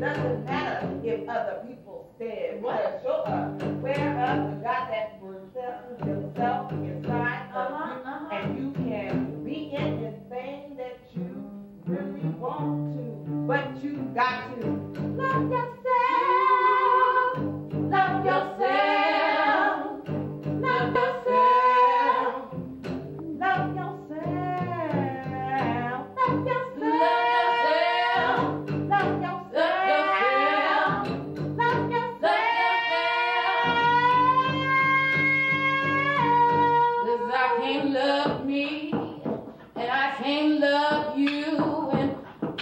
doesn't matter if other people said what. Show up. Whereas you got that yourself inside of you, and you can be in the thing that you really want to. But you got to love yourself. Love yourself. Love yourself. Love yourself. Love yourself. Love yourself. Love yourself. 'Cause I can't love me, and I can't love you, and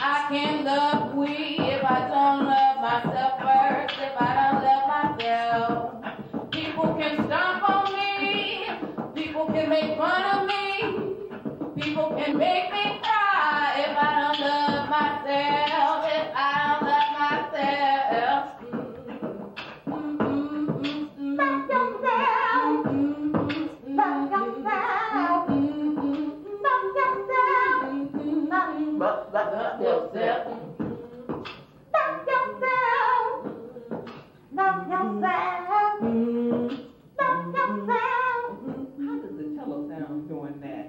I can't love we if I don't love myself first, if I don't love myself. People can stomp on me, people can make fun of me, people can make me cry if I don't love myself, if I don't love myself. Love yourself. Love yourself. Love yourself. Love yourself. Love yourself. Love yourself. Love yourself. How does the cello sound doing that?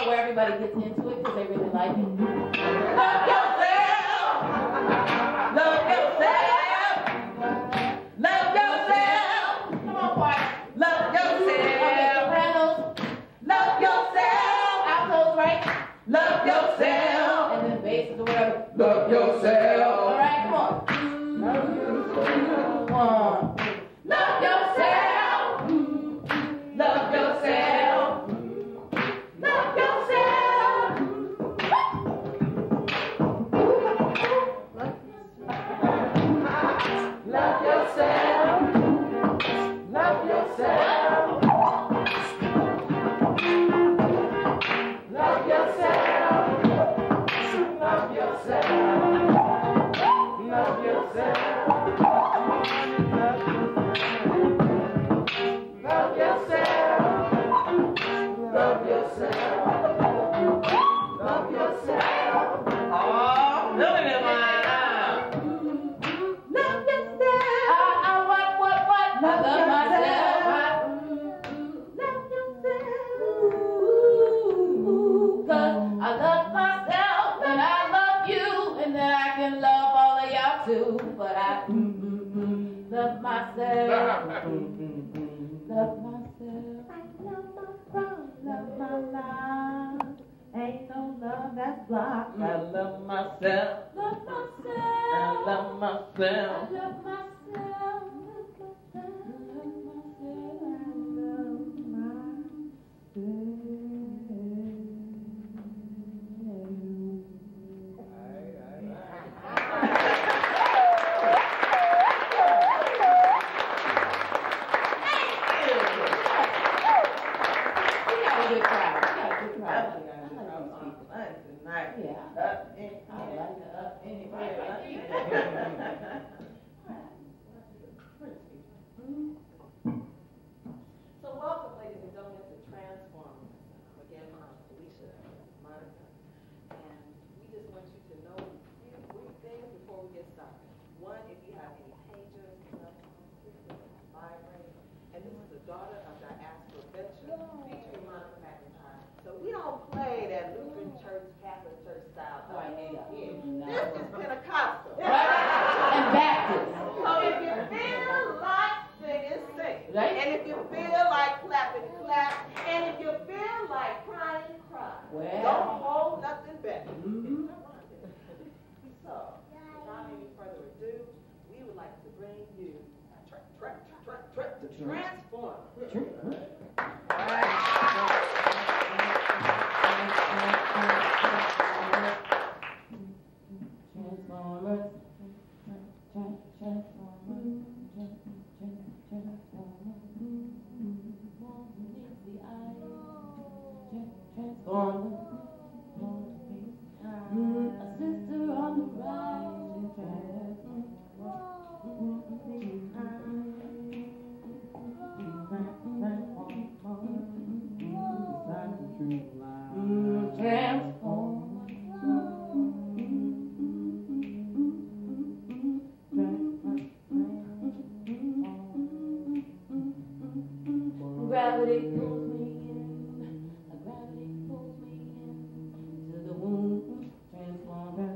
Where everybody gets into it because they really like it. Love yourself. Love yourself. Love yourself. Come on, choir. Love yourself. Sopranos. Love yourself. Altos, right? Love yourself. And then bass or whatever. Love yourself. All right, come on. One. Love yourself. Love yourself. Love yourself. Love yourself. Love yourself. Love yourself. Love yourself. Love yourself. Love yourself. Love yourself. Love yourself. Oh, look at him. Love yourself. What? I love myself. Love yourself. 'Cause I love myself and I love you, and then I can love all of y'all too. But I love myself. Love myself. Love my life. Ain't no love that's blocked. I love myself. Love I myself. love myself. I love myself. So welcome, ladies and gentlemen, to Transformers. Again, I'm Felicia, Monica, and we just want you to know a few brief things before we get started. One, if you have any pagers, cell phones, please vibrate. And this is the daughter of diaspora veteran, featuring Monica McIntyre. So we don't play that Lutheran church, Catholic church style. This is Pentecostal. And Baptist. So if you feel like singing, sing. Right. And if you feel like clapping, clap. And if you feel like crying, cry. Well. Don't hold nothing back. So, without any further ado, we would like to bring you Transformers. Gravity pulls me in, gravity pulls me in to the womb. Transformer,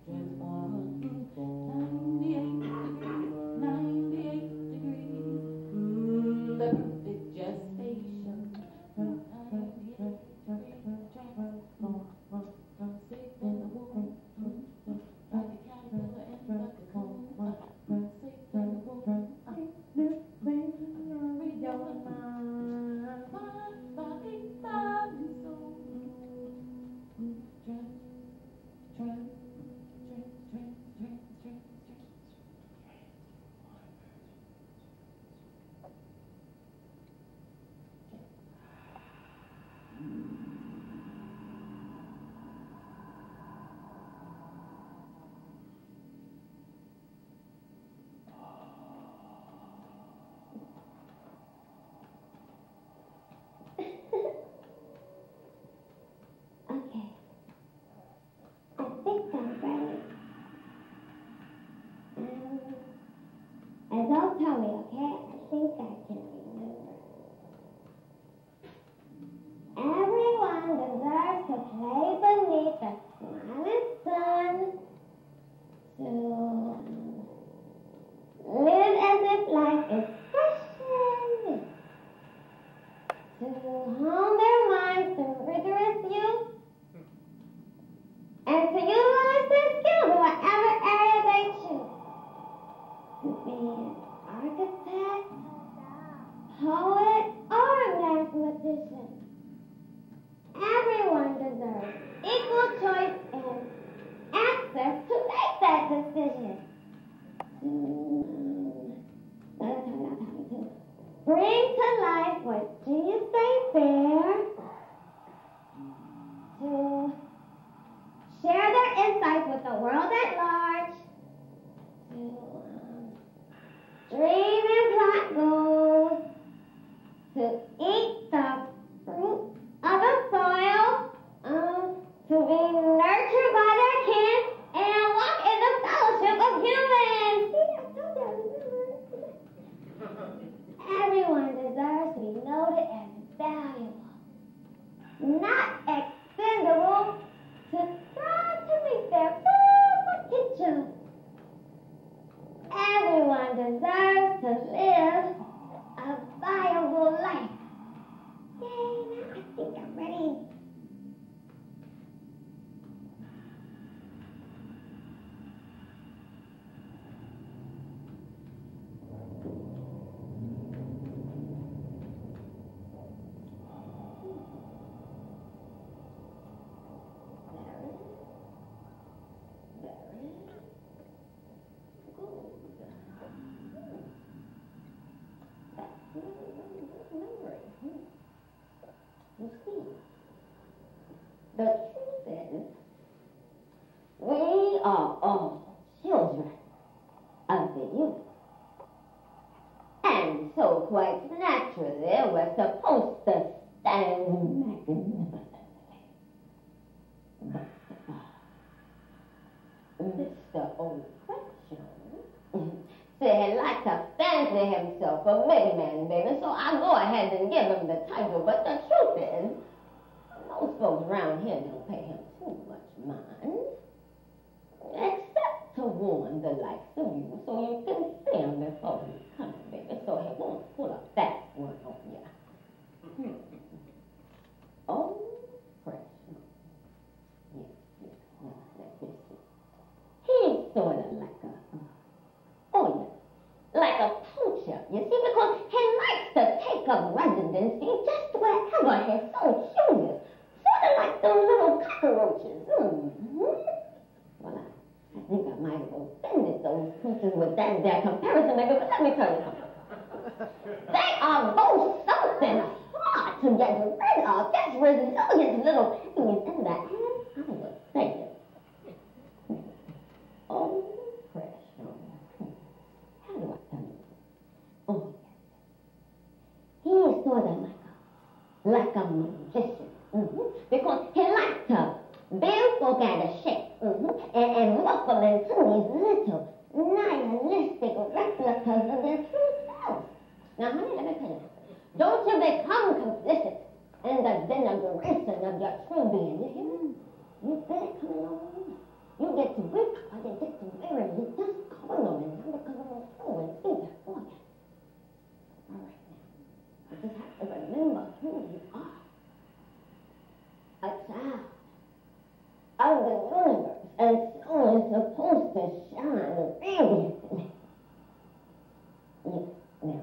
transformer, 98 degrees, 98 degrees, the perfect gestation. 98 degrees, transformer, safe in the womb, like a caterpillar in the cocoon, safe in the womb. Okay. I think I'm ready. And don't tell me, okay? I think I can remember. Everyone deserves to play beneath the smiling sun, to live as if life is fresh and new, to hone their minds through rigorous youth, and to utilize their skills in whatever area they choose. To be an architect, poet, or a mathematician. Everyone deserves equal choice and access to make that decision. Bring to life what genius they bear. To share their insights with the world at large, to dream and plot goals, to eat the fruit of the soil, to be nurtured by their kin, and walk in the fellowship of humans. See, I told you, remember? Everyone deserves to be noted as valuable, not expendable, to strive to meet their full potential. Everyone deserves to live a viable life. Yay, now I think I'm ready. The truth is, we are all children of the youth. And so quite naturally, we're supposed to stand magnificently. But Mr. Oppression said he liked to fancy himself a big man, baby, so I go ahead and give him the title. But the truth is, most folks around here don't pay him too much mind, except to warn the likes of you, so you can see him before he's coming, baby, so he won't pull up that one on you. Oh, fresh. Yes, now let me see. He's sort of like a, like a poach nature. You see, because he likes to take up residency just wherever he so chooses. Sort of like those little cockroaches. Well, I think I might have offended those creatures with that their comparison, maybe, but let me tell you something. They are both something hard to get rid of. Just resilient little piggies in the hand. I would say it. Oh, precious. How do I tell you? Oh, yes. He is sort of like a magician. Because he likes to build folk out of shape and muffle into these little nihilistic replicas of their true selves. Now, honey, let me tell you, don't you become complicit in the denigration of your true being. You hear me? You better come along. You get to weak or you get to weary. You just come along and never come along through and see that for you. All right, now, I just have to remember who you are. A child of the universe, and so is supposed to shine radiantly. Now,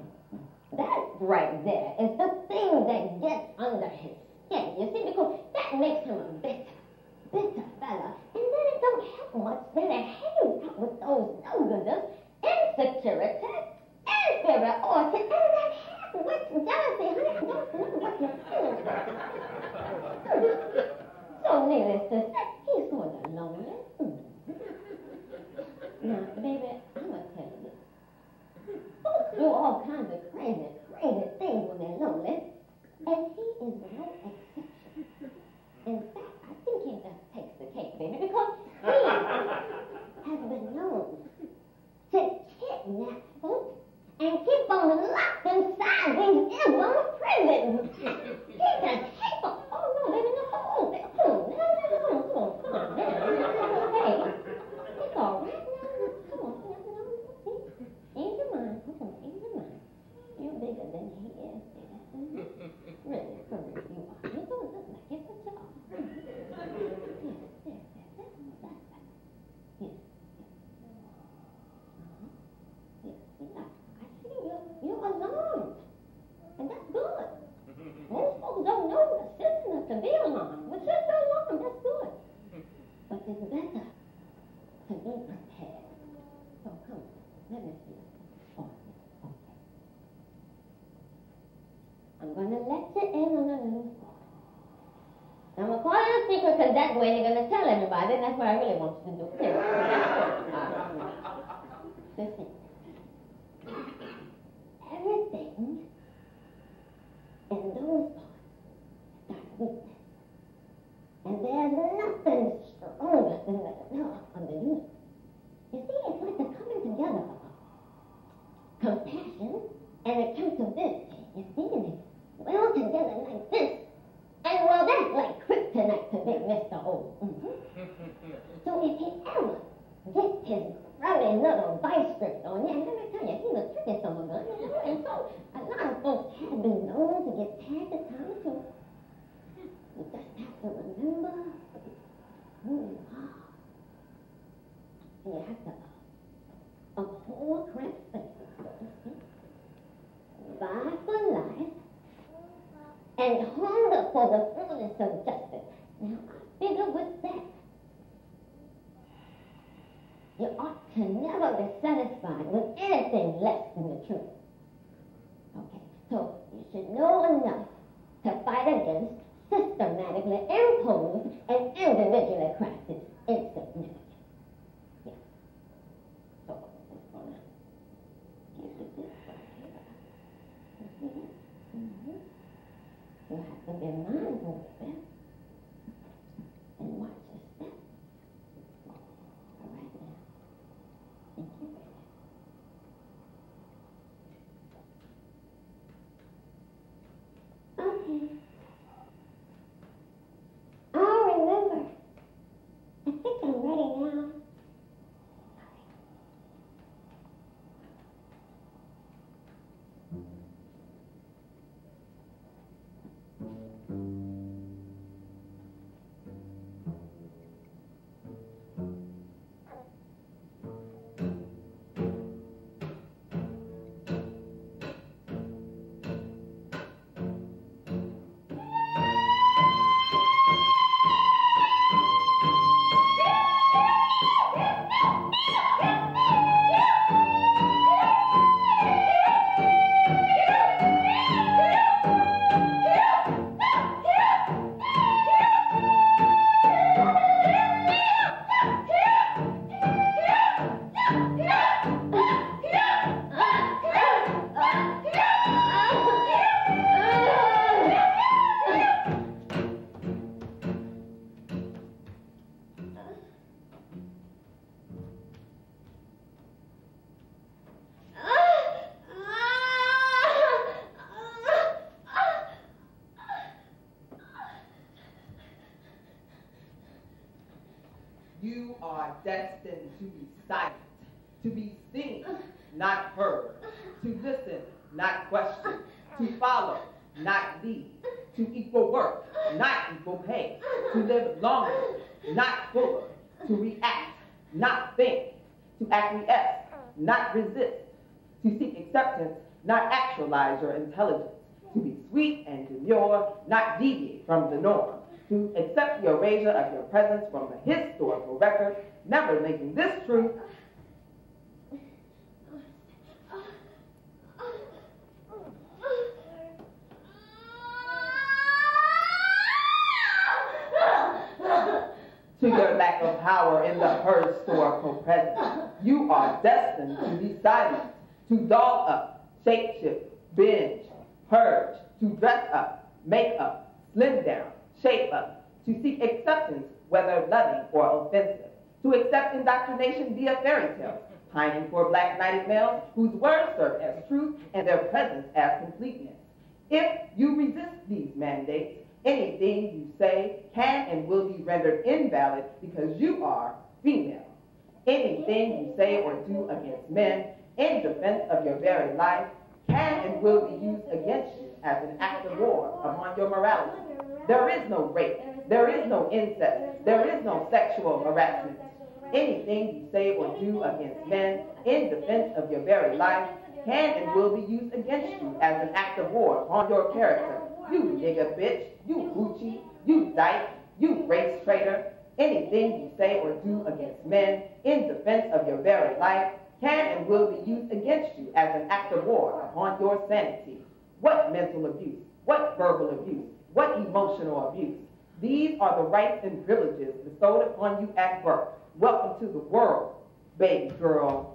that right there is the thing that gets under his skin, you see, because that makes him a bitter fella. And then it don't help much that he hangs out with those no-gooders, insecurity, inferiority, and that half-wit jealousy. Honey, I don't know what you're feeling. So needless to say, he's sort of lonely. Now, baby, I'm going to tell you this. Folks do all kinds of crazy things when they're lonely, and he is no exception. In fact, I think he just takes the cake, baby, because he has been known to kidnap folks and keep them locked inside these emblem prisons. He just keep them. Oh, no, baby, no. Come on. Hey, it's all right now. Come on. Ease your mind. Come on, ease your mind. You're bigger than he is, baby. Really, for real, you are. You don't look like it, but you are. You're alarmed. And that's good. Most folks don't know the sense to be alarmed. But since you're alarmed, that's good. But it's better to be prepared. So come on, let me see. Oh, okay. I'm going to let you in on a little story. Now, I'm going to call it a secret because that way you're going to tell everybody, and that's what I really want you to do. Listen. Everything in those parts starts weakness. And there's nothing stronger than the love of the universe. You see, it's like the coming together of compassion and accountability. You see, and it's well together like this. And well, that's like kryptonite to big Mr. O. So if he ever gets his rowdy little vice grip on you, and let me tell you, he's a tricky son of a gun, you know, and so a lot of folks have been known to get tagged at times, so you just have to remember who you are. And you have to uphold correct faith, vie for life, and hunger for the fullness of justice. Now, I figure with that, you ought to never be satisfied with anything less than the truth. Okay, so you should know enough to fight against systematically imposed and individually crafted insignificance. Yeah. So I'm just going to give you this right here. You see that? You have to be mindful of that and watch your step. All right now. Thank you, baby. Okay. Oh, remember. I think I'm ready now. are destined to be silent, to be seen, not heard, to listen, not question, to follow, not lead, to equal work, not equal pay, to live longer, not fuller, to react, not think, to acquiesce, not resist, to seek acceptance, not actualize your intelligence, to be sweet and demure, not deviate from the norm, to accept the erasure of your presence from the historical record, never linking this truth to your lack of power in the historical present. You are destined to be silent, to doll up, shape-shift, binge, purge, to dress up, make up, slim down, shape up, to seek acceptance, whether loving or offensive, to accept indoctrination via fairy tales, pining for black-knighted males whose words serve as truth and their presence as completeness. If you resist these mandates, anything you say can and will be rendered invalid because you are female. Anything you say or do against men in defense of your very life can and will be used against you as an act of war upon your morality. There is no rape. There is no incest. There is no sexual harassment. Anything you say or do against men in defense of your very life can and will be used against you as an act of war upon your character. You nigger bitch, you hoochie, you dyke, you race traitor. Anything you say or do against men in defense of your very life can and will be used against you as an act of war upon your sanity. What mental abuse? What verbal abuse? What emotional abuse? These are the rights and privileges bestowed upon you at birth. Welcome to the world, baby girl.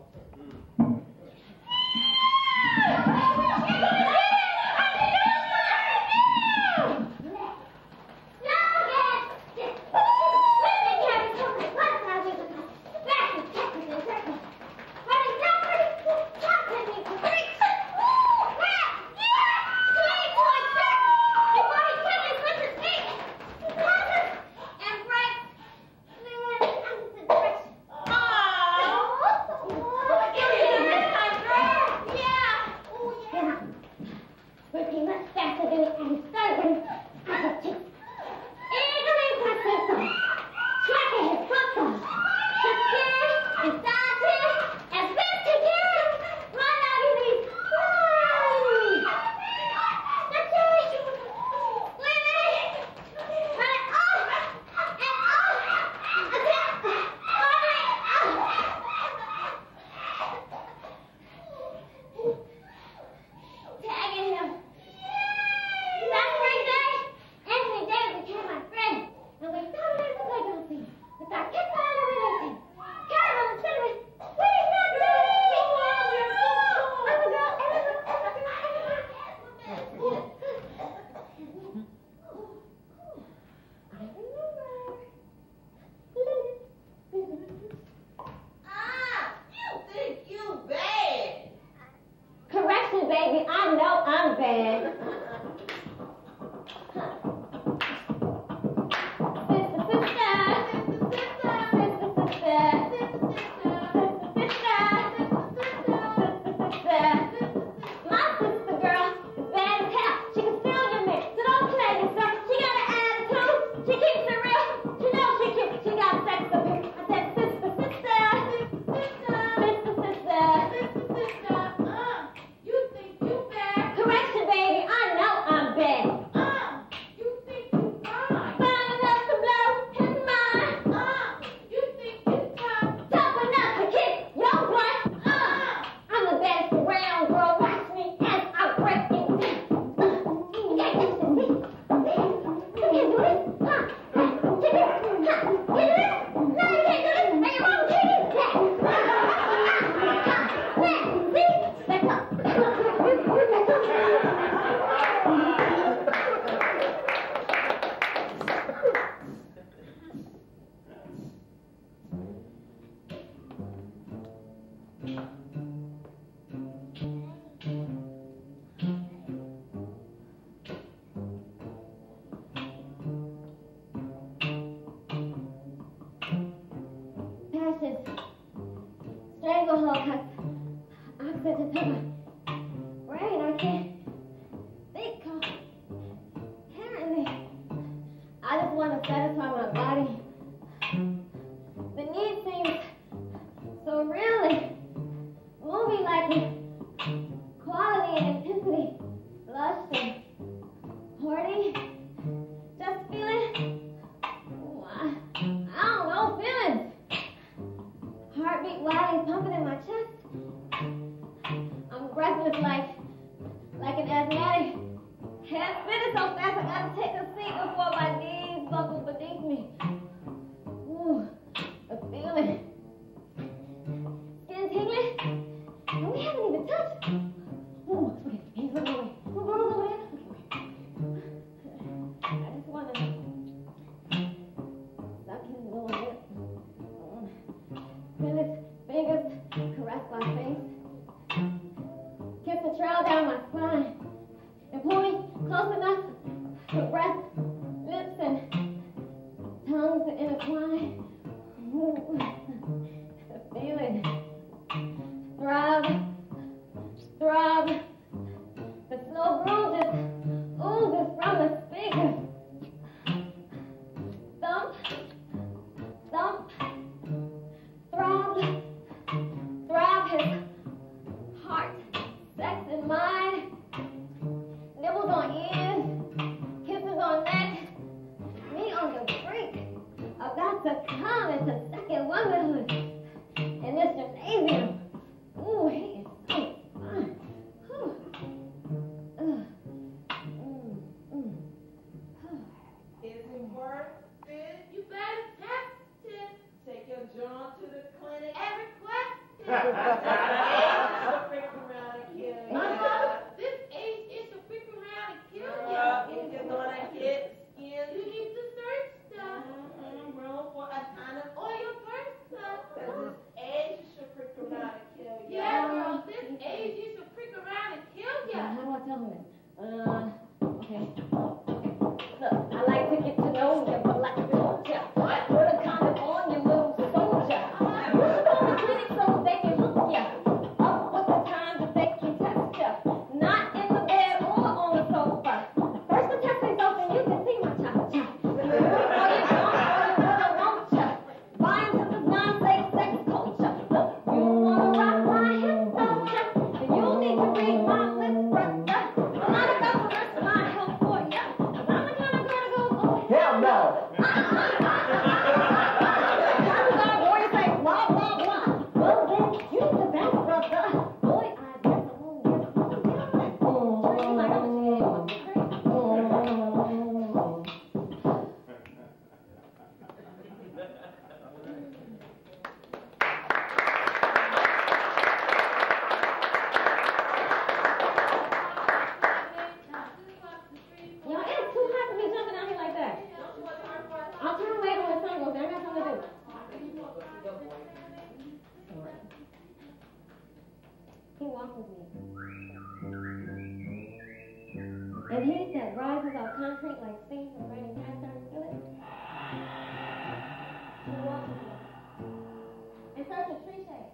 Correction, baby, I swallow because oxygen to my brain. I can't think coherently. I just want to satisfy my body. The need seems so really movie-like, quality and intensity, lush and horny. Just feeling, I don't know, feelings. Heartbeat wildly pumping in my chest. I'm breathless like an asthmatic. Head spinning so fast I gotta take a seat before my knees buckle beneath me. Ooh, the feeling. Skin tingling. And we haven't even touched. Ooh, okay, hands look away. Who goes over there? Okay. I just wanna suck his little lip. Feel his fingers caress my face. Kiss the trail down my spine. And pull me close enough for breath, lips, and tongues to intertwine. Ooh, the feeling. Throb, throb. The slow groove just oozes from the speakers. Thump, thump, throb, throb his heart, sex and mind. Nibbles on ears, kisses on neck, me on the brink, about to come into second womanhood in this gymnasium. Ooh, he is so fine. Whew. Is it worth it? You better test it. Take your John to the clinic. And request it. Freak around and kill you. Mama, this age is to freak around and kill you. If you're gonna hit skin, You need to search stuff. room for a ton of Or your birth stuff. Cause this age should freak around and kill you. Yeah, girl, this age you should freak around and kill you. How do I tell him this? Okay. Look, I like to get to know you, but like to hold ya. Put a condom on you, little soldier. You should go to the clinic so they can hook ya up with the time that they can test ya. Not in the bed or on the sofa. First the test is open, you can see my cha-cha. Or you don't, or you really won't ya. Buy into this non-safe sex culture. Look, you don't wanna rock my hips, don't ya? Then you need to read my lips, brother. I'm not about to risk my health for ya. 'Cause I'm the kind of girl that goes, oh, hell no. Sometimes warriors say blah, blah, blah. Well, then, you the best, brother. Boy, I guess I won't get it. Treat like I'm a Yo, it's too hot to be jumping out here like that. I'll turn later when the sun goes down. I got something to do. He walked with me. And heat that rises off concrete like steam from raining cast iron skillet. He walked with me. In search of tree shade.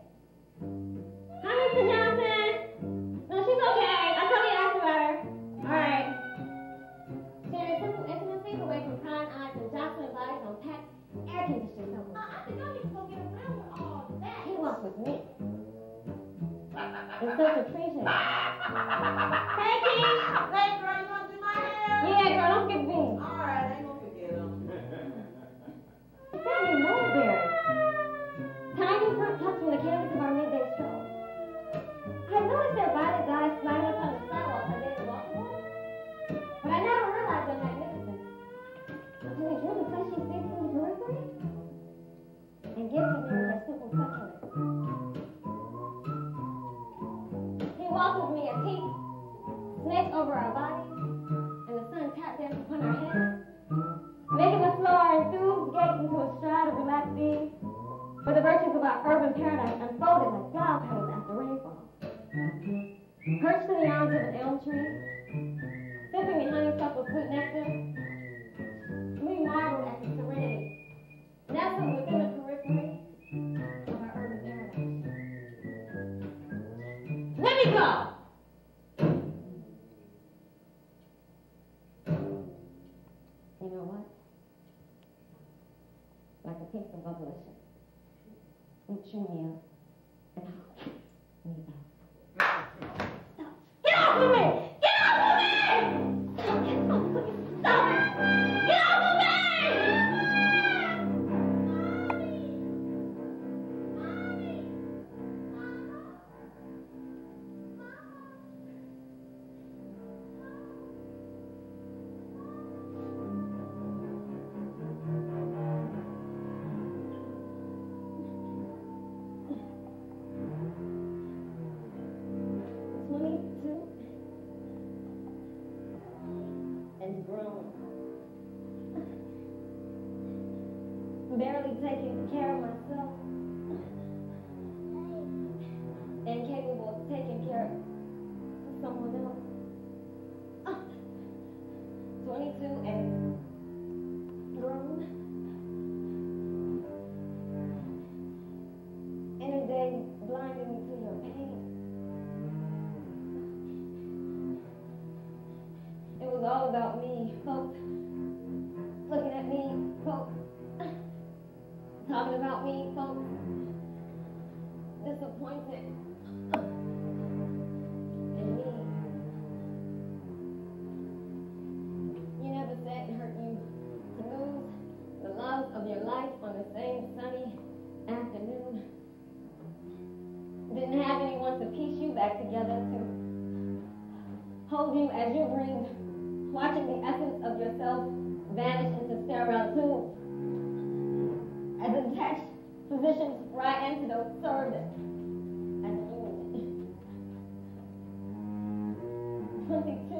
Hi, Mr. Johnson. No, she's okay. I told you to ask about her. All right. Sharing simple intimacies away from prying eyes and jostling bodies on packed air conditioning somewhere. I think I need to go get around with all that. He walked with me. In search of tree shade. Hey, Keith. Hey, girl, you wanna do my hair? Yeah, girl, don't forget beans. All right, I ain't gonna forget them. It's that me mulberry. Tiny fruit tucked from the canvas of our midday stroll. I noticed their violet eyes flying up on the sidewalk as they were walking home. But I never realized their magnificence until they drew the fleshy things from the periphery and gifted me with their simple succulence. He walked with me as heat snaked over our bodies and the sun tapped danced upon our heads, making us slow our enthused gait into a stride of relaxed ease, where the virtues of our urban paradise unfolded like flower petals after rainfall. Perched in the arms of an elm tree, sipping the honeysuckle sweet nectar, we marveled at the serenity nestled within the periphery of our urban paradise. you know what? Like a piece of volition. You chew me up and I'll me out. Stop. Get off of me! Get off of me! Stop it! Oh, please, stop it! Get off of me! Barely taking care of myself, incapable of taking care of someone else. 22 and grown. Inner day blinded me to your pain. It was all about me, folks. Looking at me, folks. Talking about me, folks. Disappointed in me. You never said it hurt you to lose the love of your life on the same sunny afternoon. Didn't have anyone to piece you back together, to hold you as you breathed, watching the essence of yourself vanish into sterile tubes. As attached physicians right into those served as a unit. 22,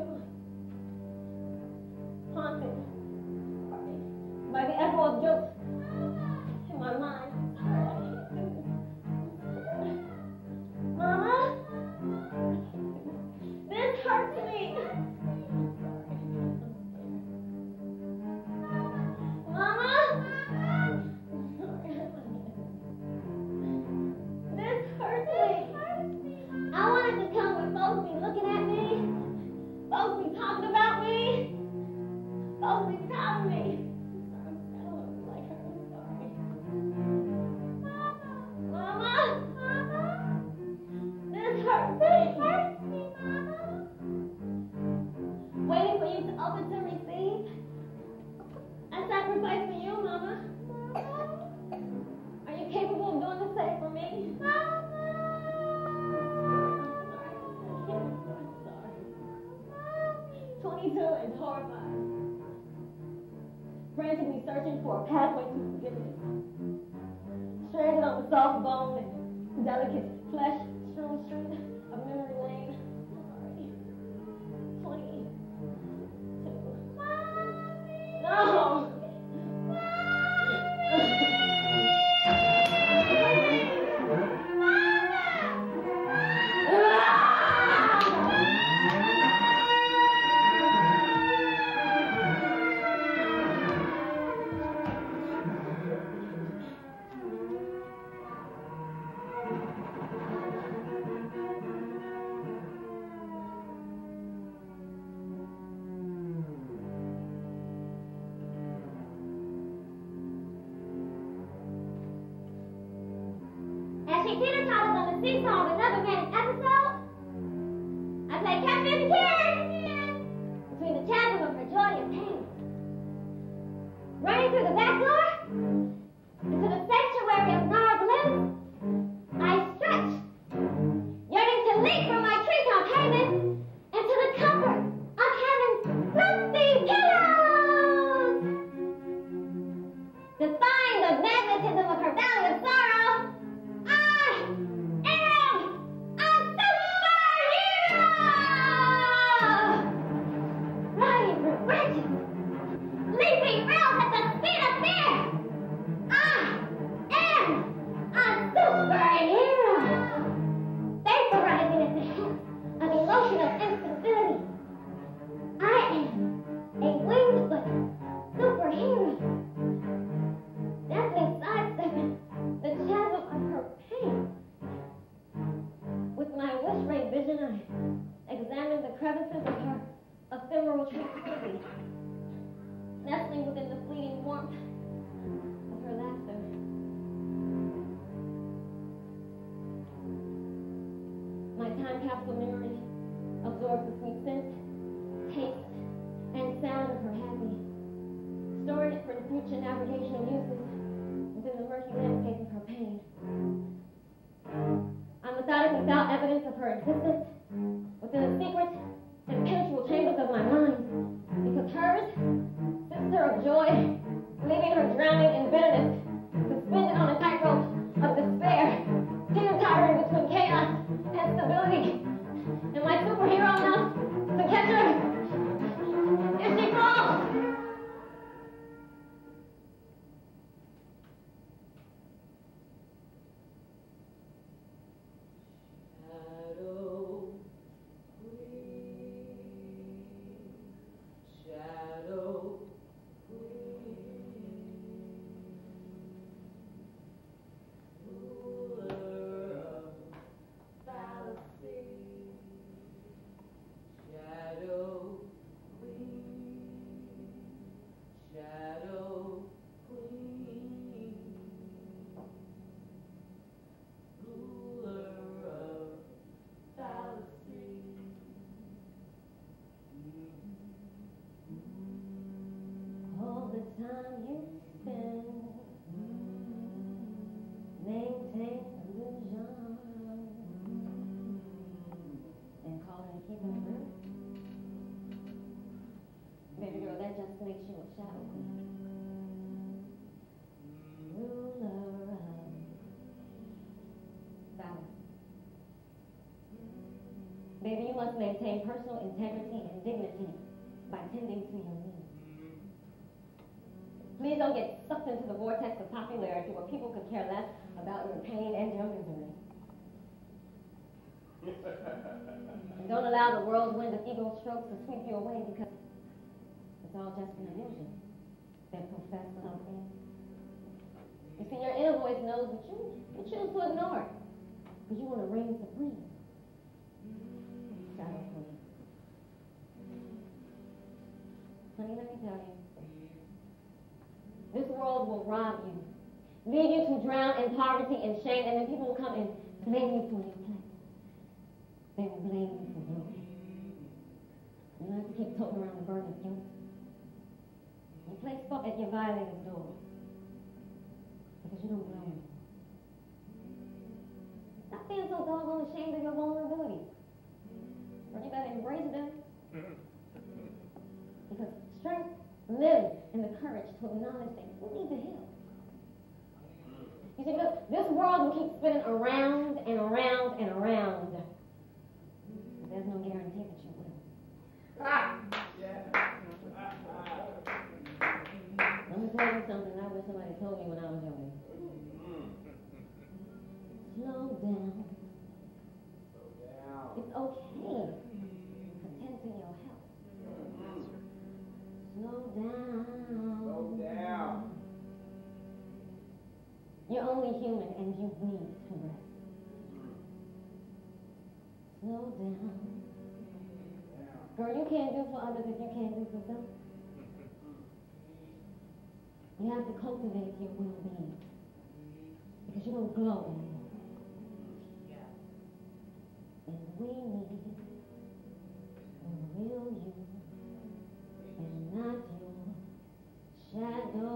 haunted by the echo of jokes in my mind. Mama, this hurts me. Frantically searching for a pathway to forgiveness. Stranded on the soft bone and delicate flesh strewn street of memory lane. 22. No! As she teeter-totters on the seesaw of another manic episode, I play catfish again between the chasm of her joy and pain. Running through the back door into the sanctuary of gnarled limbs, I stretch, yearning to leap from my treetop haven into the comfort of heaven's fluffy pillows. Defying the magnetism of her valley of sorrow, I am a superhero! Riding through branches, leaping rails at the speed of fear, I am a superhero! Vaporizing at the head of emotional instability, I am a winged foot superhero. Deftly sidestepping the chasm of her pain. With my wish-ray vision, I examined the crevices of her ephemeral tranquility. nestling within the fleeting warmth of her laughter. My time capsule memory absorbs the sweet scent, taste, and sound of her happy, storing it for future navigational uses within the murky landscape of her pain. I methodically found evidence of her existence within the secret and penetrable chambers of my mind, because hers, sister of joy, leaving her drowning in bitterness, suspended on a tightrope of despair, teeter-tottering between chaos and stability. Am I superhero enough to catch her if she falls? Time you spend maintain illusion and call it keeping it real. Baby girl, that just makes you a shadow queen. Ruler of balance. Baby, you must maintain personal integrity and dignity by tending to your needs. Please don't get sucked into the vortex of popularity where people could care less about your pain and your misery. And don't allow the whirlwind of ego strokes to sweep you away, because it's all just an illusion that professes something. You see, your inner voice knows, but you choose to ignore it because you want to reign supreme. Shadow queen. Honey, let me tell you. This world will rob you, leave you to drown in poverty and shame, and then people will come and blame you for your place. They will blame you for guilt. You don't have to keep toting around the burden of guilt. You place foot at your violator's door because you don't belong. Stop being so doggone ashamed of your vulnerabilities. Or you gotta embrace them. Because strength lives in the courage to acknowledge that you need to heal. You see, because this world will keep spinning around and around and around. But there's no guarantee that you will. Let me tell you something I wish somebody told me when I was younger. Slow down. It's okay to tend to your health. Slow down. Slow down. You're only human and you need to rest. Slow down. Girl, you can't do for others if you can't do for self. You have to cultivate your well-being because you don't glow anymore. And we need a real you. And not your shadow.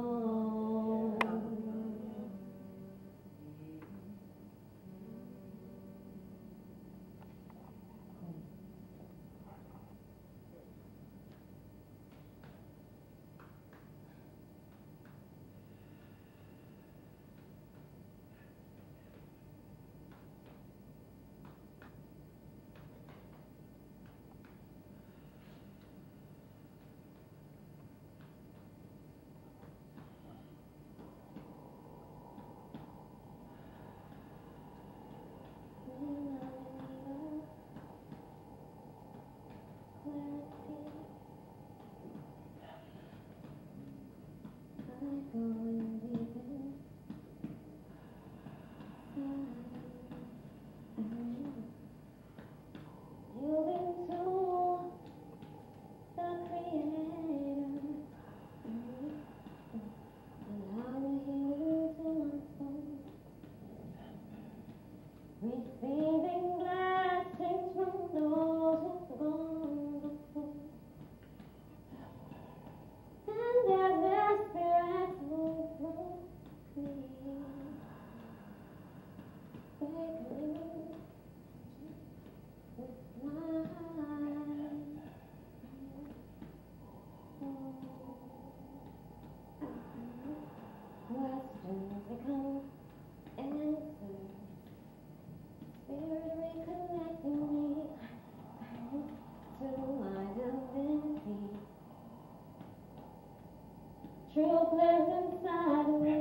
hope lives inside of me.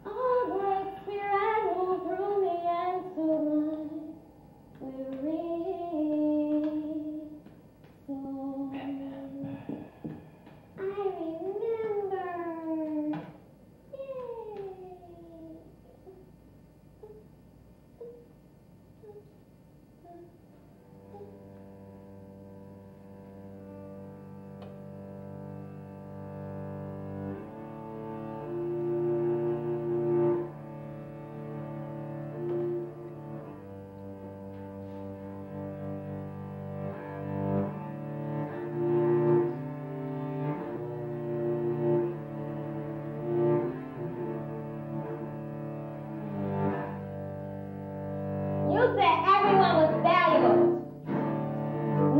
Oh, great Spirit, move through me and soothe my weary soul. I remember. You said everyone was valuable,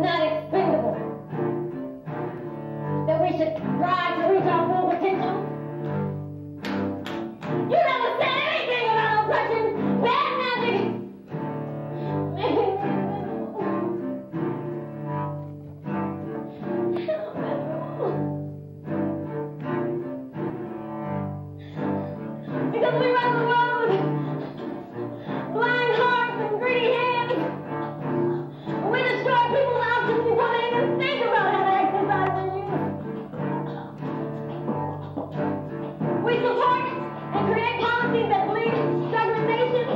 not expendable. That we should strive to reach our full potential. You never said anything about oppression, bad magic. Because we run the world with blind hearts and greedy hands. We destroy people's options before they even think about how to exercise their youth. We support and create policies that bleed segmentation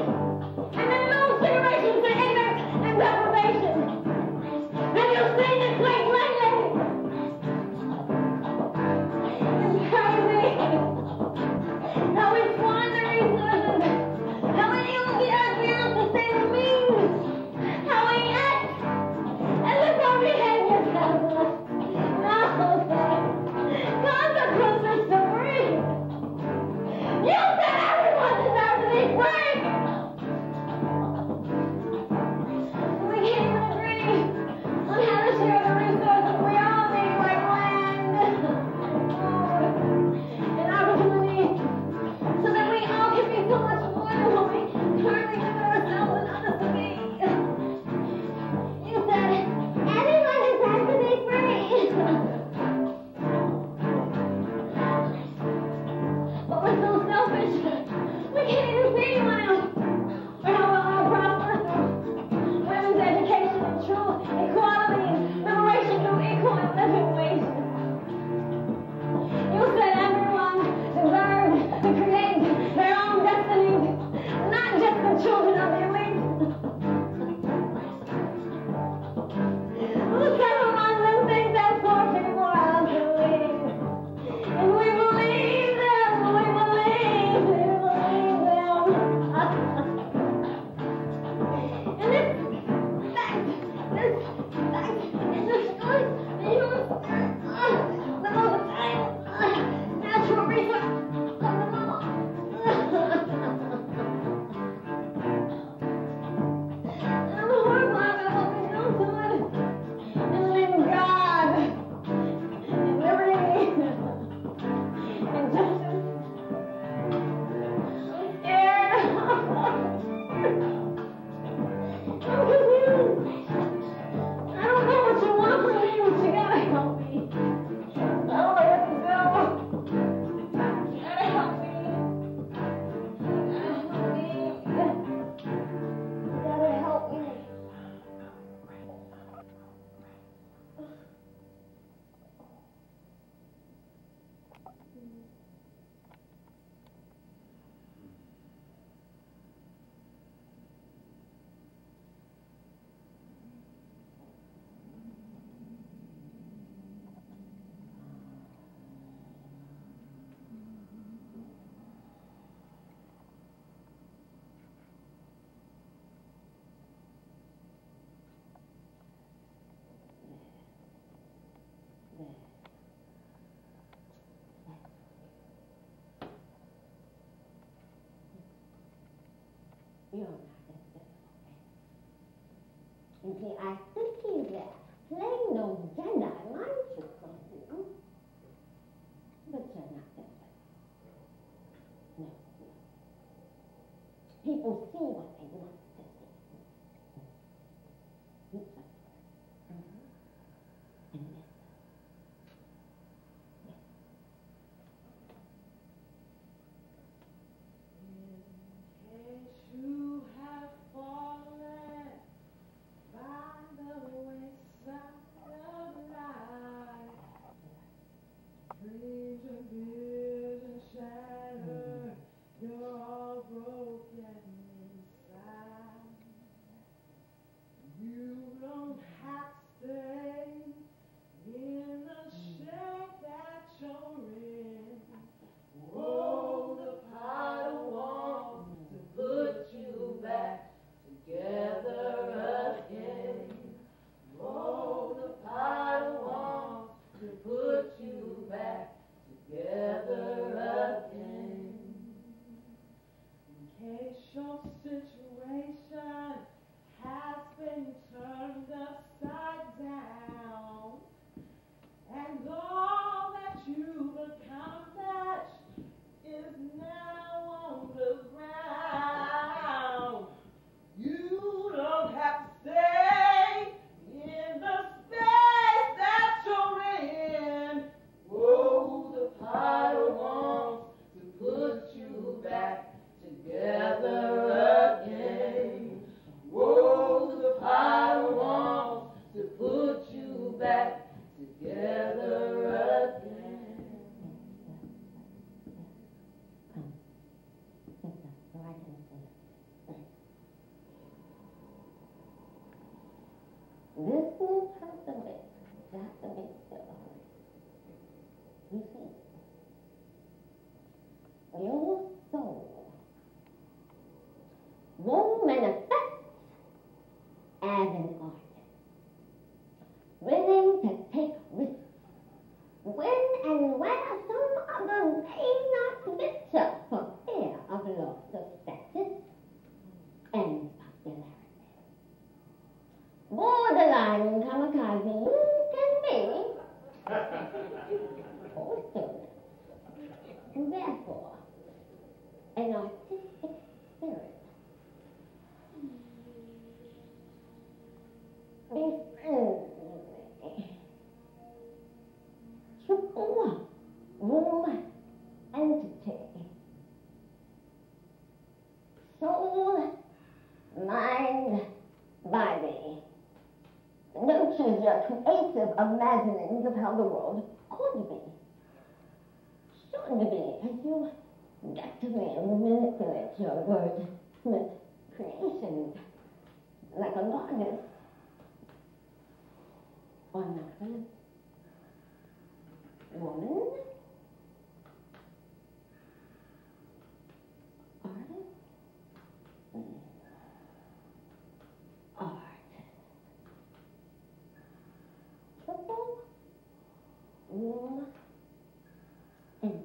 and then lose generations to ignorance and deprivation. Have you seen this place lately? It's crazy. How we squander resources. How we use the earth beyond sustainable means. How we act as if our behavior tells us. No, consequences to free. You said everyone deserves to be free. We can't even agree on how to share the resources we all need, like land, food, and opportunity, so that we all can be so much more than what we currently consider ourselves and others to be. You said everyone deserves to be free. But we're so selfish. We can't even see anyone else. Or how we'll all prosper through women's education and true equality and liberation through equal and living wages. You said everyone deserves to create their own destinies, not just the children of the elite. Who said among them things that poor people are believe? And we believe them, we believe them. And this fact it destroys the human spirit, the most natural resource of them all. I'm horrified by what we do to it. In the name of God, and liberty, and justice. I'm scared. I'm confused. I don't know what you want from me, but you gotta help me. I don't know what to do. You gotta help me. You gotta help me. You're not as difficult. You see, I think that playing those Jedi mind tricks on you, but you're not that way. No. People see what they want to see. And listen. been turned upside down, and all that you've accomplished is now on the ground. You don't have to stay in the space that you're in. Oh, the potter wants to put you back together again. Oh, the potter wants to put you back together again. This New Testament has to be still. You see, your soul will manifest as an artist, willing to take risks, when and where some others may not venture for fear of loss of status and popularity. Borderline kamikaze you can be, or still, and therefore, an artistic spirit. Be friends with me. Triple room entity. Soul, mind, body. Nurtures your creative imaginings of how the world could be, should be, as you deftly manipulate your wordsmith creations like a goddess or nothing. Woman, artist, art. Triple room entity.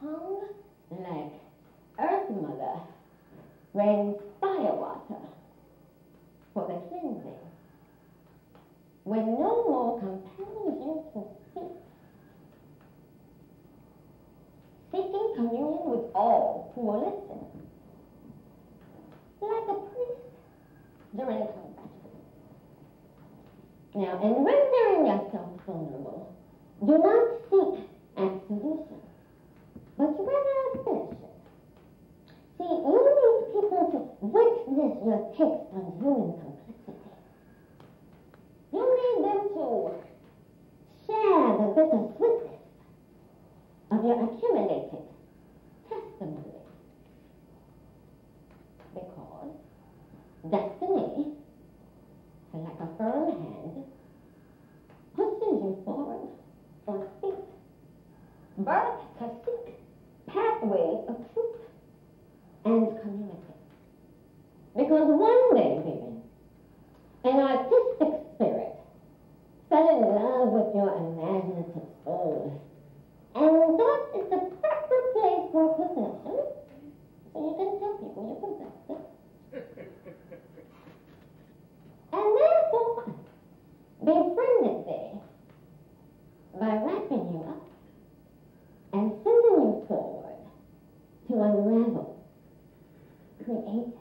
Tongue like Earth Mother rains fire water for the cleansing. When no more compels you to speak, seeking communion with all who will listen, like a priest during combat. Now, in rendering yourself vulnerable, do not seek absolution, but rather fellowship. See, you need people to witness your takes on human complexity. You need them to share the bitter sweetness of your accumulated testimony. Because destiny, like a firm hand, pushes you forward on feet, birth to seek pathways of truth and community. Because one day, baby, an artistic spirit fell in love with your imaginative soul and thought it's the proper place for possession, so you can tell people you possess it. And therefore, befriended thee by wrapping you up and sending you forward to unravel creatively.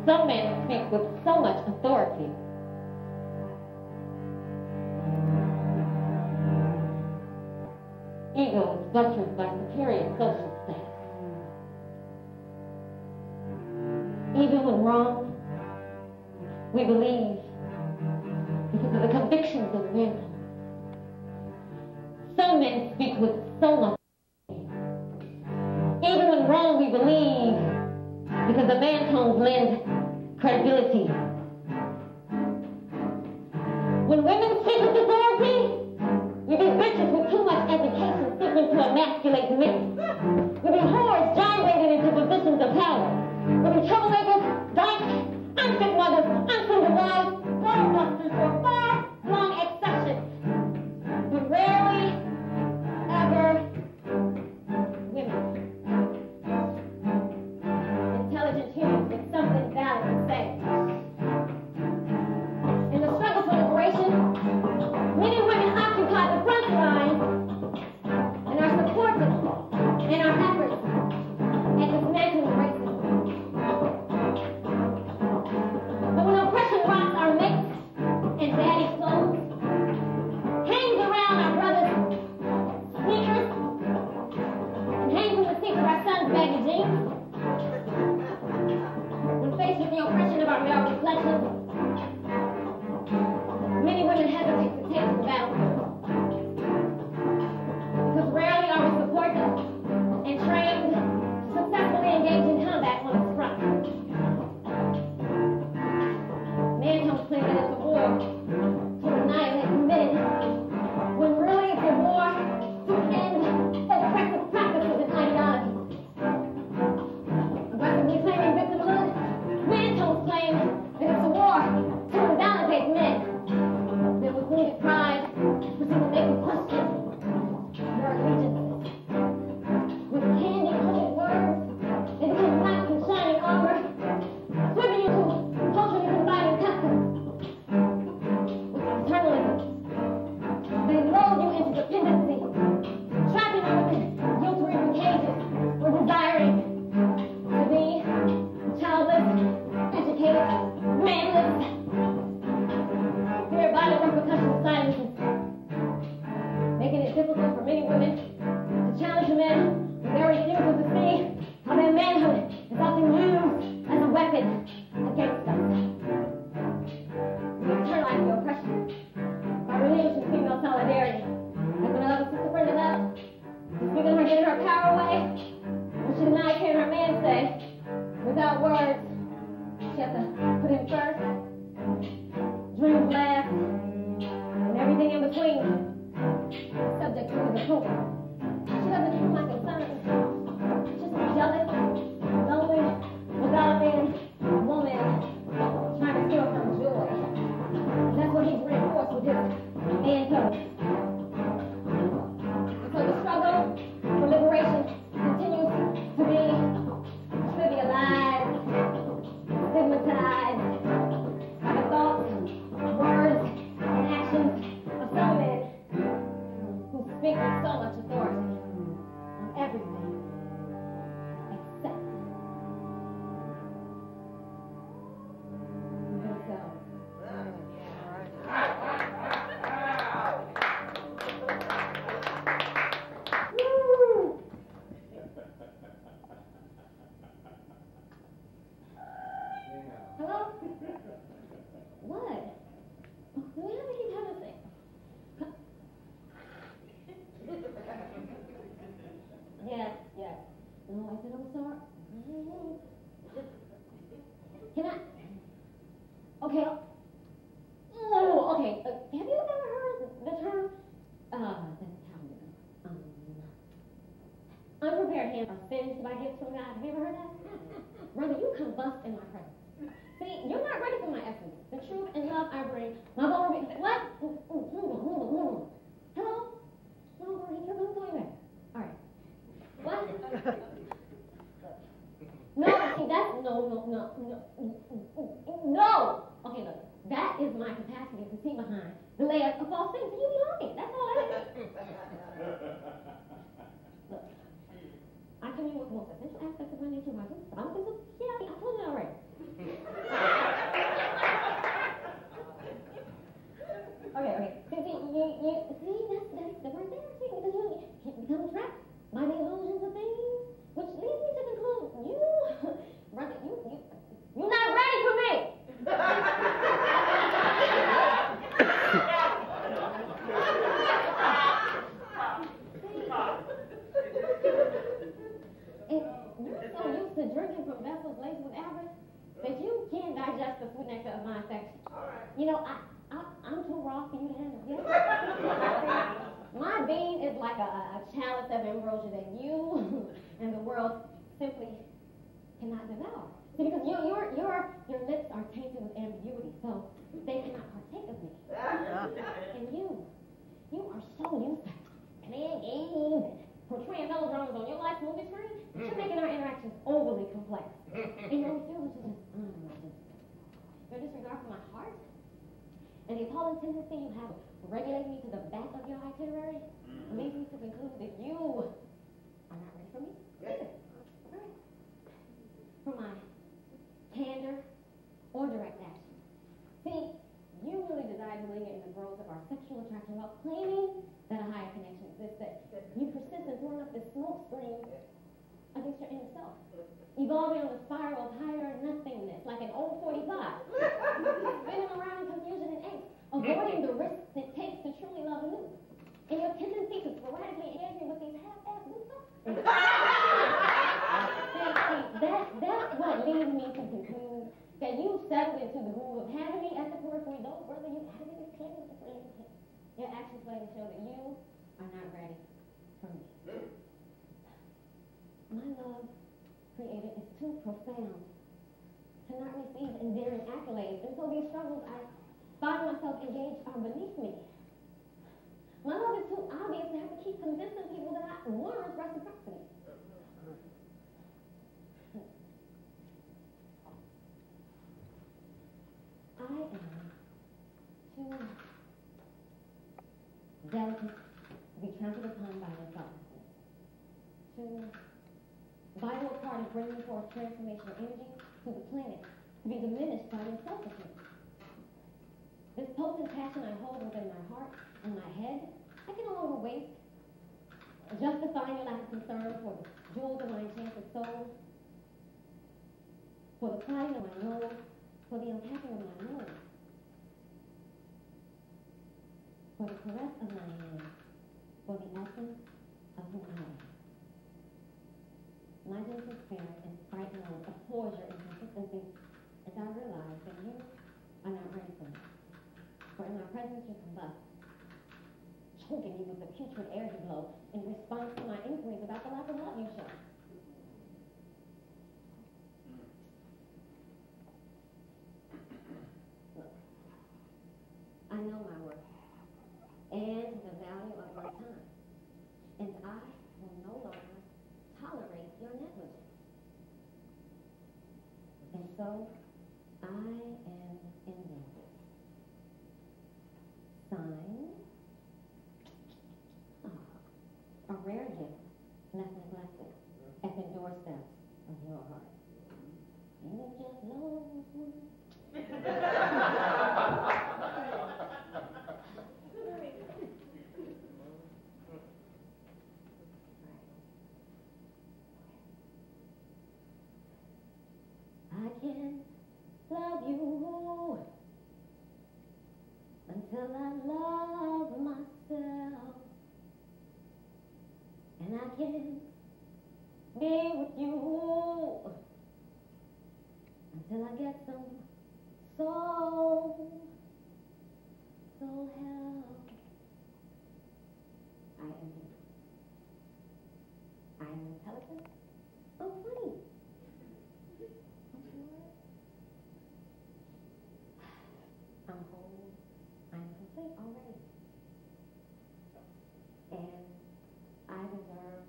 Some men speak with so much authority. Ego is buttressed by superior social status. Even when wrong, we believe because of the convictions of men. So women speak with so much. Even when wrong, we believe, because the man tones lend credibility. When women speak with authority, we be bitches with too much education seeking to emasculate men. We be whores gyrating into positions of power. We be troublemakers, dykes, unfit mothers, unsuited wives, ballbusters for far-flung exceptions. But rarely, ever, women. Intelligent humans with something valid to say. In the struggle for liberation, many women occupy the front line and are supported in our efforts at dismantling racism. But when oppression rocks our mates and daddy clothes, hangs around our brothers' sneakers, and hangs in the seats of our sons' baggy jeans, when faced with the oppression of our male reflections, many women hesitate to take the battlefield. Because rarely are we supported and trained to successfully engage in combat on this front. Man comes claim that it's a war to annihilate men, when really it's a war to end oppressive practices and ideologies. Aggressively claiming victimhood, man comes claim that it's a war to invalidate men. There was needed pride for people to make you question your allegiances. With candy-coated words, they become knights in shining armor, sweeping you to culturally confining customs. With paternalism, they lull you into dependency, trapping you within guilt-ridden cages, or desiring to be childless, educated, manless. Their violent repercussions silences, making it difficult for many women to challenge the men with their refusal to see how their manhood is often used as a weapon against us. We internalize the oppression by relinquishing female solidarity. Like when I love a sister friend to love, speaking her getting her power away, when she denied hearing her man say, without words, she has to put him first. Dreams last, and everything in between, subject to his approval. She doesn't feel my concern. She's just jealous, lonely, without a man, a woman, trying to steal from joy. And that's what he's reinforced with his man toes. And so the struggle for liberation continues to be trivialized, stigmatized, by the thoughts, words, and actions of some men who speak with so much authority on everything except themselves. Woo! Hello? What? Do we have to keep having this thing? Yes, yes. No, I said I'm sorry. Can I? Okay. Oh, okay. Have you ever heard the term? That's how unprepared hands are singed by gifts from God. Have you ever heard that? Brother, you combust in my presence. See, you're not ready for my essence. The truth and love I bring. My vulnerability. What? Hold on. Hello? No, you're going to call you back. All right. What? No, see, that's no. Okay, look. That is my capacity to see behind the layers of false things. You be lying. That's all that is. Look, I commune with the most essential aspects of my nature. My good. I'm going to I told you already. Okay. See, that's right there. See, because you become trapped by the illusions of things, which leads me to conclude you, brother, you're not ready for me. can't digest the sweet nectar of my affection. All right. You know, I'm too raw for you to handle. Yes. My being is like a chalice of ambrosia that you and the world simply cannot devour. See, because your lips are tainted with ambiguity, so they cannot partake of me. And you are so used to playing games and portraying melodramas on your life's movie screen. You're making our interactions overly complex. And you know, feel that your disregard for my heart and the appalling tendency you have of regulating me to the back of your itinerary leads me to conclude that you are not ready for me. Either. Right. For my candor or direct action. See, you really desire to linger in the growth of our sexual attraction while claiming that a higher connection exists, that you persist in throwing up this smoke screen against your inner self, evolving on the spiral of higher nothingness, like an old 45, spinning around in confusion and angst, avoiding the risks it takes to truly love anew. And your tendency to sporadically engage me with these half-assed new stuff. That's what leads me to conclude that you settled into the groove of having me at the periphery, though, brother, you haven't been playing with the friends. Your actions play to show that you are not ready for me. My love created is too profound to not receive endearing accolades, and so these struggles I find myself engaged are beneath me. My love is too obvious to have to keep convincing people that I warrant reciprocity. I am too delicate to be trampled upon by your thoughtlessness. Too vital a part of bringing forth transformational energy to the planet to be diminished by your selfishness. This potent passion I hold within my heart and my head, I can no longer waste, justifying your lack of concern for the jewels of my enchanted soul, for the plotting of my nose, for the unpacking of my nose, for the caress of my hand, for the essence of who I am. My gentle spirit and sprite nose abhors your inconsistency, as I realize that you are not ready for me. For in my presence you combust, choking me with the putrid air you blow in response to my inquiries about the lack of love you show. Look, I know my worth and the value of your time, and I will no longer tolerate your negligence. And so, I am indebted. Signed, a rare gift left neglected at the doorsteps of your heart. You just lost one. I can't love you until I love myself, and I can't be with you until I get some soul help. I am you. I am intelligent. I'm funny. I'm whole. I'm complete already. And I deserve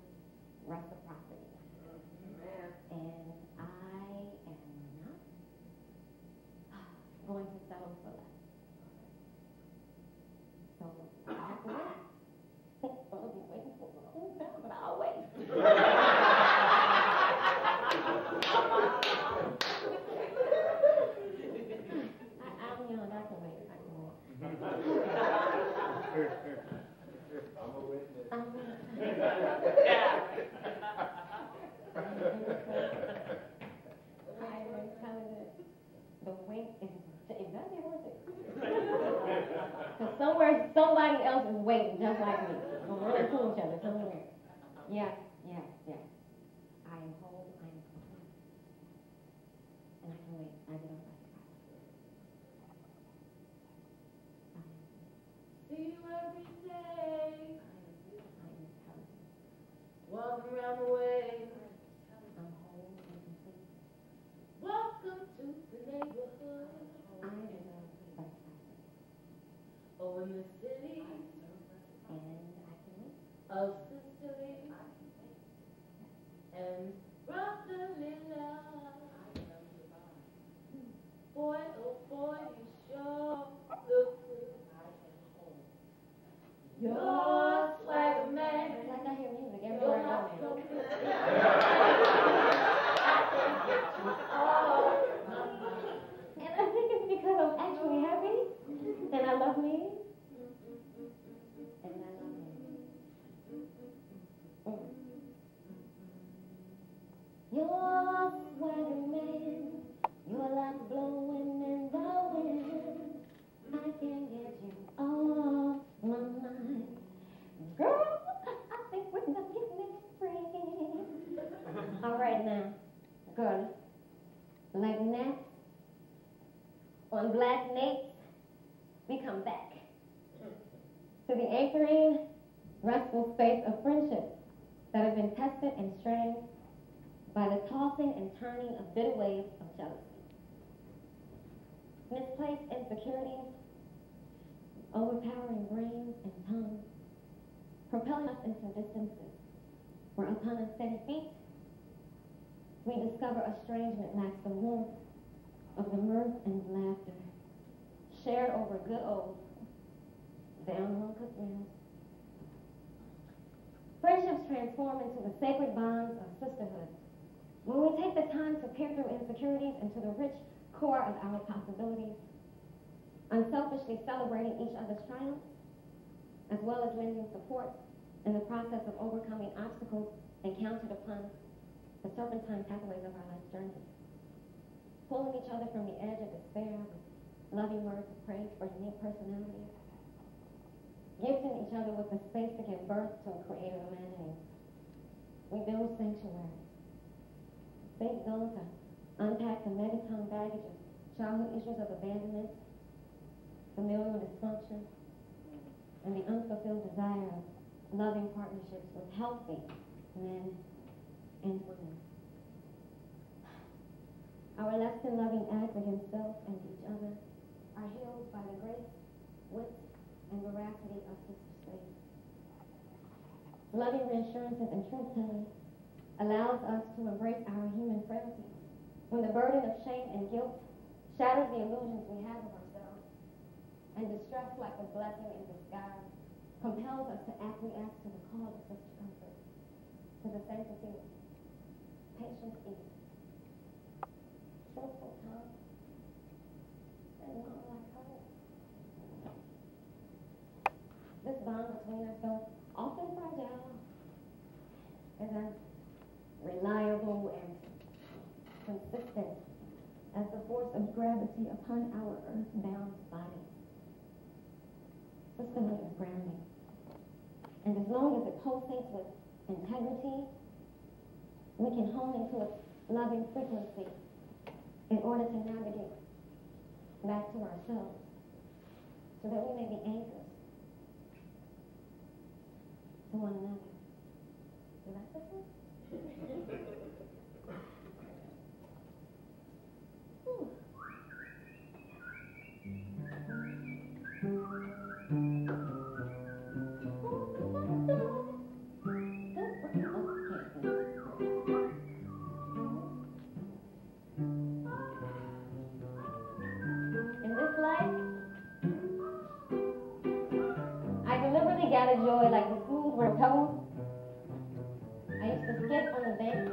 reciprocity. And I am not going to settle for less. So I have to wait. I'll be waiting for a long time, but I'll wait. I'm young, I can wait. I'm a witness. I'm intelligent. The wait is exactly worth it. Because somewhere, somebody else is waiting just like me. We're running to each other somewhere. Yes. I am whole, I am complete. And I can wait. I get up. around the way. Welcome to the neighborhood. Oh, in the city of Sicily and brotherly love. Boy, oh boy, you sure look good. You're swagger man. Like I hear music You're everywhere I not go. so good. Oh, And I think it's because I'm actually happy, and I love me, and I love me. You're swagger man, you're like blowing in the wind. I can't get you off my mind. Girl, I think we're not getting free. All right now, girl, like gnats on black nates, we come back to the anchoring, restful space of friendships that have been tested and strained by the tossing and turning of bitter waves of jealousy. Misplaced insecurities, overpowering brains and tongues, propelling us into distances where upon unsteady feet, we discover estrangement lacks the warmth of the mirth and laughter shared over good old down-home cooked meals. Friendships transform into the sacred bonds of sisterhood when we take the time to peer through insecurities into the rich core of our possibilities, unselfishly celebrating each other's triumphs, as well as lending support in the process of overcoming obstacles encountered upon the serpentine pathways of our life's journey, pulling each other from the edge of despair with loving words of praise for unique personalities, gifting each other with the space to give birth to a creative imagining. We build sanctuaries, safe zones to unpack the megaton baggage of childhood issues of abandonment, familial dysfunction, and the unfulfilled desire of loving partnerships with healthy men and women. Our less than loving acts against self and each other are healed by the grace, wit, and veracity of sister space. Loving reassurances and truth-telling allows us to embrace our human frailty when the burden of shame and guilt shatters the illusions we have of ourselves, and distress, like a blessing in disguise, compels us to acquiesce to the call of sister comfort, to the sanctity of patient ease, truthful tongue, and mom-like heart. This bond between us, though often fragile, is as reliable and consistent as the force of gravity upon our earth-bound bodies. Sisterhood is grounding, and as long as it pulsates with integrity, we can hone into its loving frequency in order to navigate back to ourselves, so that we may be anchors to one another. You like this one? In this life, I deliberately gathered joy like the smooth where pebbles. I used to skip on the bank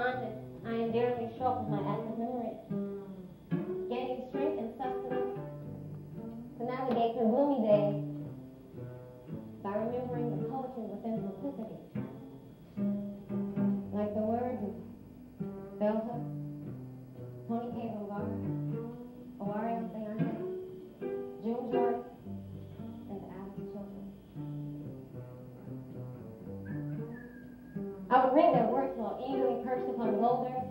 bonded, I endearingly show up with my active memory, gaining strength and sustenance to navigate through gloomy days by remembering the poetry within simplicity, like the words of Bell Hooks, Tony K. Longar, Owario Sayante, June Jordan, and the Alice Children. I would read their works while eagerly perched upon boulders,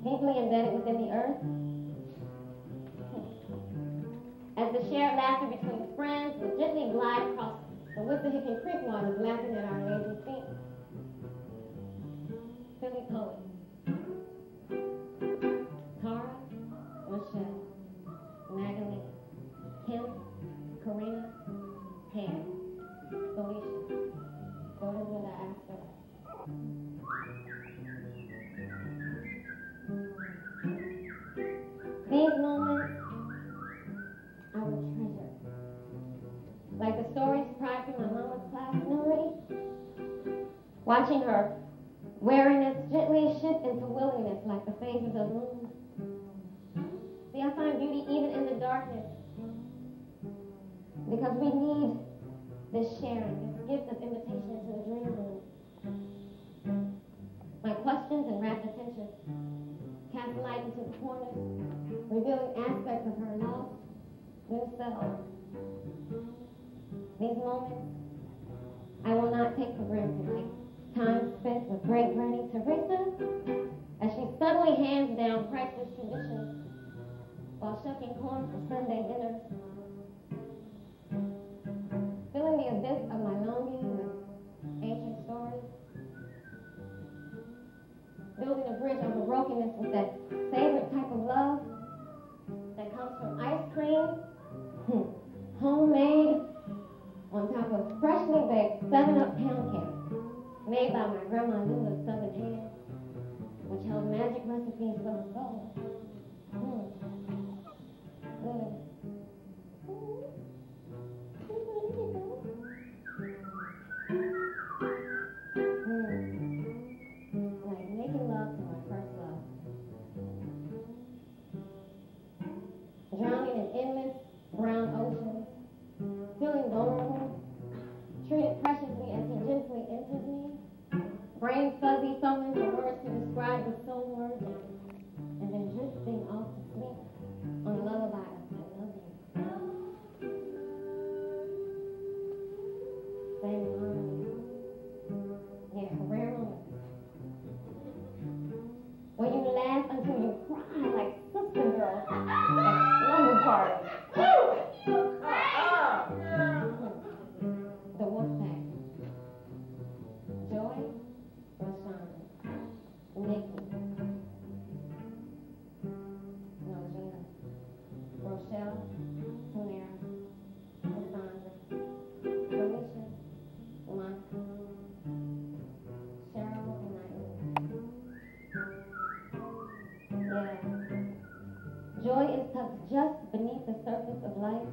deeply embedded within the earth. As the shared laughter between friends would gently glide across the Wissahickon Creek waters, laughing at our lazy feet. Philly poets. Tara, Michelle, Magdalene, Kim, Karina, Pam, Felicia. What is it I asked her? These moments I will treasure. Like the stories prior to my mama's class memory. Watching her wariness gently shift into willingness like the phases of moon. See, I find beauty even in the darkness. Because we need this sharing, this gift of invitation into the dream room. My questions and rapt attention cast light into the corners, revealing aspects of her lost new self. These moments I will not take for granted, like time spent with great Granny Teresa as she suddenly hands down priceless traditions while shucking corn for Sunday dinners. Filling the abyss of my longing with ancient stories. Building a bridge over brokenness with that favorite type of love that comes from ice cream, homemade, on top of freshly baked 7-Up pound cake made by my grandma Lula's southern hands, which held magic recipes for the soul. Good. Like making love to my first love. Drowning in endless brown oceans, feeling vulnerable, treated preciously as he gently enters me, brain fuzzy, fumbling for words to describe the soul words, and then drifting off to sleep on a lullaby of I love you. Same harmony. Yeah, rare moments. When you laugh until you cry like sister girls at slumber parties. The Wolfpack. Joy, LaShonda, Nikki, Nojina, Rochelle, Tamara, Cassandra, Felicia, Monica, Cheryl, and Naomi. Yeah. Joy is tucked just beneath the surface of life.